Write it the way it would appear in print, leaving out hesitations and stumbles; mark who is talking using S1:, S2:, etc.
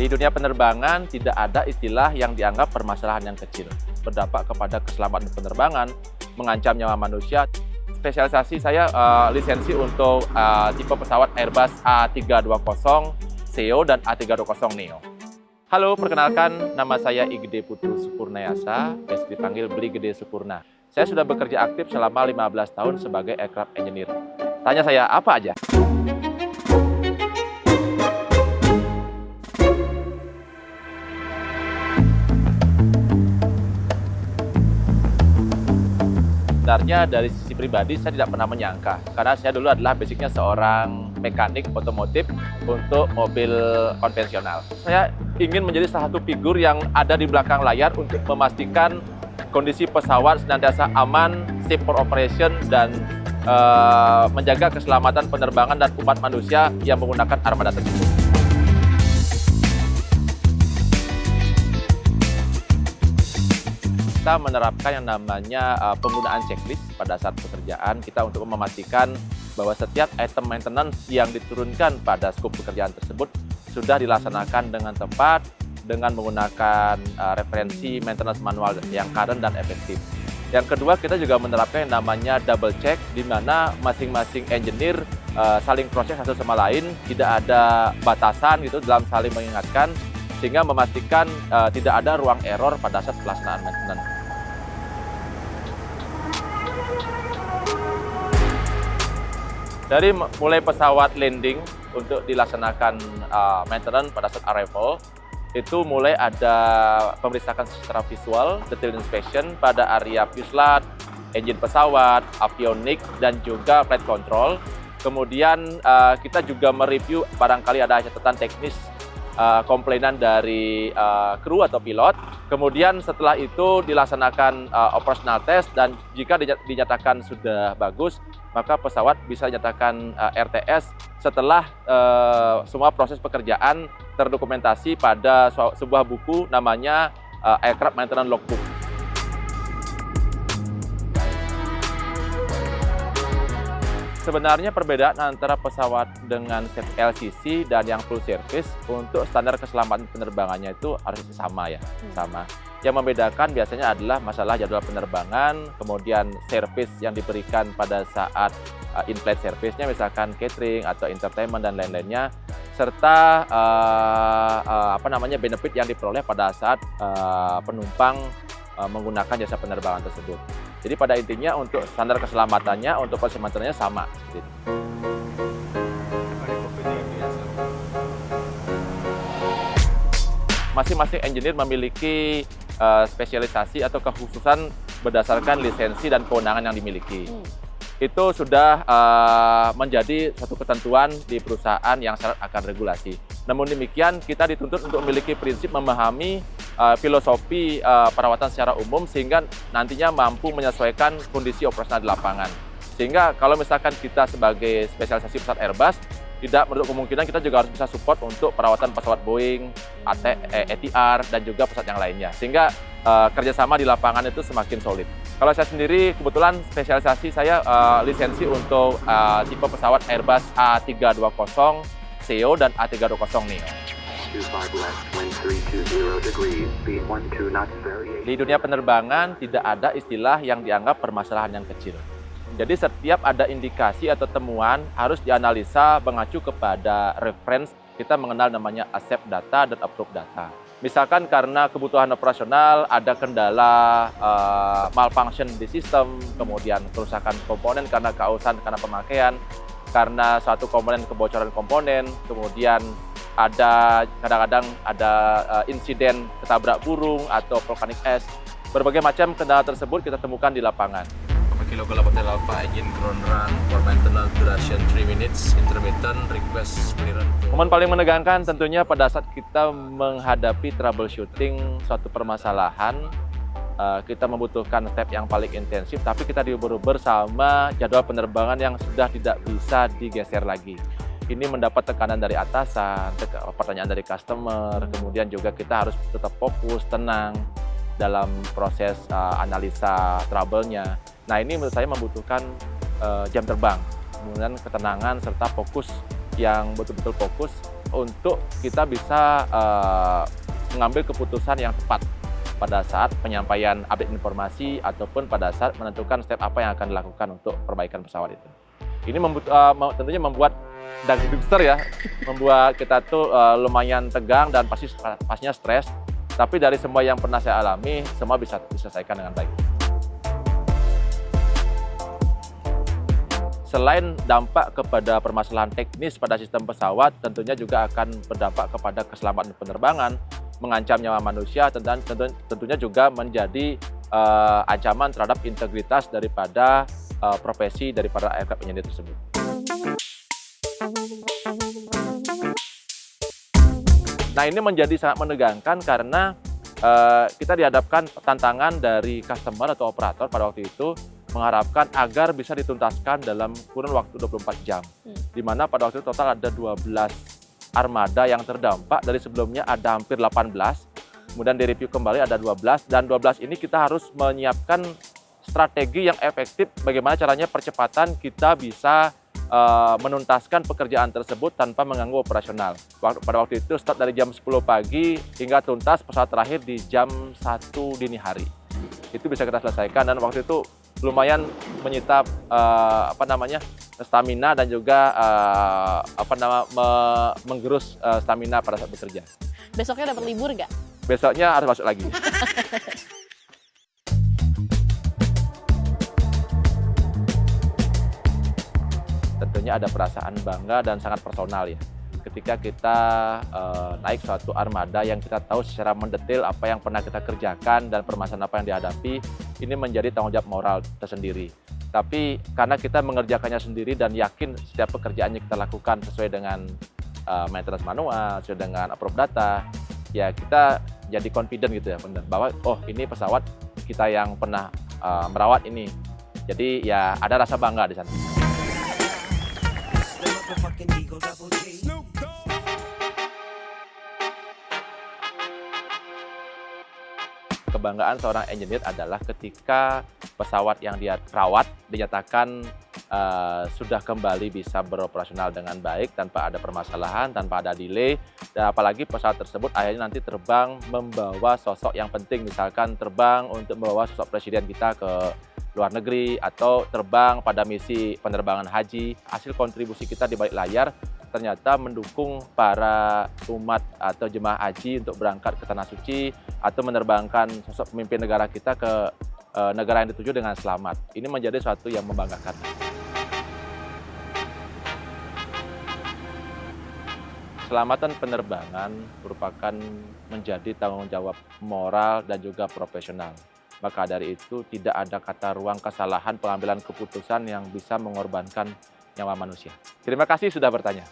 S1: Di dunia penerbangan tidak ada istilah yang dianggap permasalahan yang kecil. Berdampak kepada keselamatan penerbangan, mengancam nyawa manusia. Spesialisasi saya lisensi untuk tipe pesawat Airbus A320 CEO dan A320 Neo. Halo, perkenalkan nama saya Igede Putu Supurnayasa, biasa dipanggil Bli Gede Supurna. Saya sudah bekerja aktif selama 15 tahun sebagai aircraft engineer. Tanya saya apa aja? Sebenarnya dari sisi pribadi saya tidak pernah menyangka, karena saya dulu adalah basicnya seorang mekanik otomotif untuk mobil konvensional. Saya ingin menjadi salah satu figur yang ada di belakang layar untuk memastikan kondisi pesawat senantiasa aman, safe for operation, dan menjaga keselamatan penerbangan dan umat manusia yang menggunakan armada tersebut. Kita menerapkan yang namanya penggunaan checklist pada saat pekerjaan kita untuk memastikan bahwa setiap item maintenance yang diturunkan pada skop pekerjaan tersebut sudah dilaksanakan dengan tepat dengan menggunakan referensi maintenance manual yang current dan efektif. Yang kedua, kita juga menerapkan yang namanya double check, di mana masing-masing engineer saling proses satu sama lain, tidak ada batasan gitu dalam saling mengingatkan, sehingga memastikan tidak ada ruang error pada saat pelaksanaan maintenance. Dari mulai pesawat landing untuk dilaksanakan maintenance pada saat arrival, itu mulai ada pemeriksaan secara visual, detail inspection pada area fuselage, engine pesawat, avionik, dan juga flight control. Kemudian kita juga mereview barangkali ada catatan teknis komplainan dari kru atau pilot. Kemudian setelah itu dilaksanakan operational test, dan jika dinyatakan sudah bagus, maka pesawat bisa dinyatakan RTS setelah semua proses pekerjaan terdokumentasi pada sebuah buku namanya Aircraft Maintenance Logbook. Sebenarnya perbedaan antara pesawat dengan LCC dan yang full service untuk standar keselamatan penerbangannya itu harus sama ya, sama. Yang membedakan biasanya adalah masalah jadwal penerbangan, kemudian service yang diberikan pada saat in-flight service-nya, misalkan catering atau entertainment dan lain-lainnya, serta benefit yang diperoleh pada saat penumpang menggunakan jasa penerbangan tersebut. Jadi pada intinya untuk standar keselamatannya, untuk proses maintenance-nya sama. Masing-masing engineer memiliki spesialisasi atau kekhususan berdasarkan lisensi dan kewenangan yang dimiliki. Itu sudah menjadi satu ketentuan di perusahaan yang syarat akan regulasi. Namun demikian, kita dituntut untuk memiliki prinsip memahami filosofi perawatan secara umum, sehingga nantinya mampu menyesuaikan kondisi operasional di lapangan. Sehingga kalau misalkan kita sebagai spesialisasi pesawat Airbus, tidak menutup kemungkinan kita juga harus bisa support untuk perawatan pesawat Boeing, ATR, dan juga pesawat yang lainnya. Sehingga kerjasama di lapangan itu semakin solid. Kalau saya sendiri, kebetulan spesialisasi saya lisensi untuk tipe pesawat Airbus A320 CEO dan A320 Neo. Di dunia penerbangan tidak ada istilah yang dianggap permasalahan yang kecil. Jadi setiap ada indikasi atau temuan harus dianalisa mengacu kepada reference. Kita mengenal namanya accept data dan approve data. Misalkan karena kebutuhan operasional ada kendala malfunction di sistem, kemudian kerusakan komponen karena keausan karena pemakaian, karena suatu komponen kebocoran komponen, kemudian ada kadang-kadang ada insiden ketabrak burung atau vulkanik es. Berbagai macam kendala tersebut kita temukan di lapangan.
S2: Local Hotel Alpha engine ground run for maintenance duration 3 minutes, intermittent request clearance.
S1: Momen paling menegangkan tentunya pada saat kita menghadapi troubleshooting suatu permasalahan. Kita membutuhkan step yang paling intensif, tapi kita diuber-uber sama jadwal penerbangan yang sudah tidak bisa digeser lagi. Ini mendapat tekanan dari atasan, pertanyaan dari customer, kemudian juga kita harus tetap fokus, tenang dalam proses analisa trouble-nya. Nah, ini menurut saya membutuhkan jam terbang, kemudian ketenangan serta fokus yang betul-betul fokus untuk kita bisa mengambil keputusan yang tepat pada saat penyampaian update informasi ataupun pada saat menentukan step apa yang akan dilakukan untuk perbaikan pesawat itu. Ini tentunya membuat daging besar ya, membuat kita tuh lumayan tegang dan pastinya stres. Tapi dari semua yang pernah saya alami, semua bisa diselesaikan dengan baik. Selain dampak kepada permasalahan teknis pada sistem pesawat, tentunya juga akan berdampak kepada keselamatan penerbangan, mengancam nyawa manusia, tentunya juga menjadi ancaman terhadap integritas daripada profesi daripada aircraft engineer tersebut. Nah, ini menjadi sangat menegangkan karena kita dihadapkan tantangan dari customer atau operator pada waktu itu mengharapkan agar bisa dituntaskan dalam kurun waktu 24 jam. Di mana pada waktu itu total ada 12 armada yang terdampak, dari sebelumnya ada hampir 18, kemudian direview kembali ada 12, dan 12 ini kita harus menyiapkan strategi yang efektif bagaimana caranya percepatan kita bisa menuntaskan pekerjaan tersebut tanpa mengganggu operasional. Pada waktu itu start dari jam 10 pagi hingga tuntas pesawat terakhir di jam 1 dini hari. Itu bisa kita selesaikan dan waktu itu lumayan menyita stamina dan juga menggerus stamina pada saat bekerja.
S3: Besoknya dapat libur nggak?
S1: Besoknya harus masuk lagi. Tentunya ada perasaan bangga dan sangat personal ya. Ketika kita naik suatu armada yang kita tahu secara mendetail apa yang pernah kita kerjakan dan permasalahan apa yang dihadapi, ini menjadi tanggung jawab moral tersendiri. Tapi karena kita mengerjakannya sendiri dan yakin setiap pekerjaan yang kita lakukan sesuai dengan maintenance manual, sesuai dengan approve data, ya kita jadi confident gitu ya, bahwa oh ini pesawat kita yang pernah merawat ini. Jadi ya ada rasa bangga di sana. Kebanggaan seorang engineer adalah ketika pesawat yang dia rawat dinyatakan sudah kembali bisa beroperasional dengan baik tanpa ada permasalahan, tanpa ada delay, dan apalagi pesawat tersebut akhirnya nanti terbang membawa sosok yang penting, misalkan terbang untuk membawa sosok presiden kita ke luar negeri atau terbang pada misi penerbangan haji. Hasil kontribusi kita di balik layar ternyata mendukung para umat atau jemaah haji untuk berangkat ke Tanah Suci atau menerbangkan sosok pemimpin negara kita ke negara yang dituju dengan selamat. Ini menjadi suatu yang membanggakan. Keselamatan penerbangan merupakan menjadi tanggung jawab moral dan juga profesional. Maka dari itu tidak ada kata ruang kesalahan pengambilan keputusan yang bisa mengorbankan nyawa manusia. Terima kasih sudah bertanya.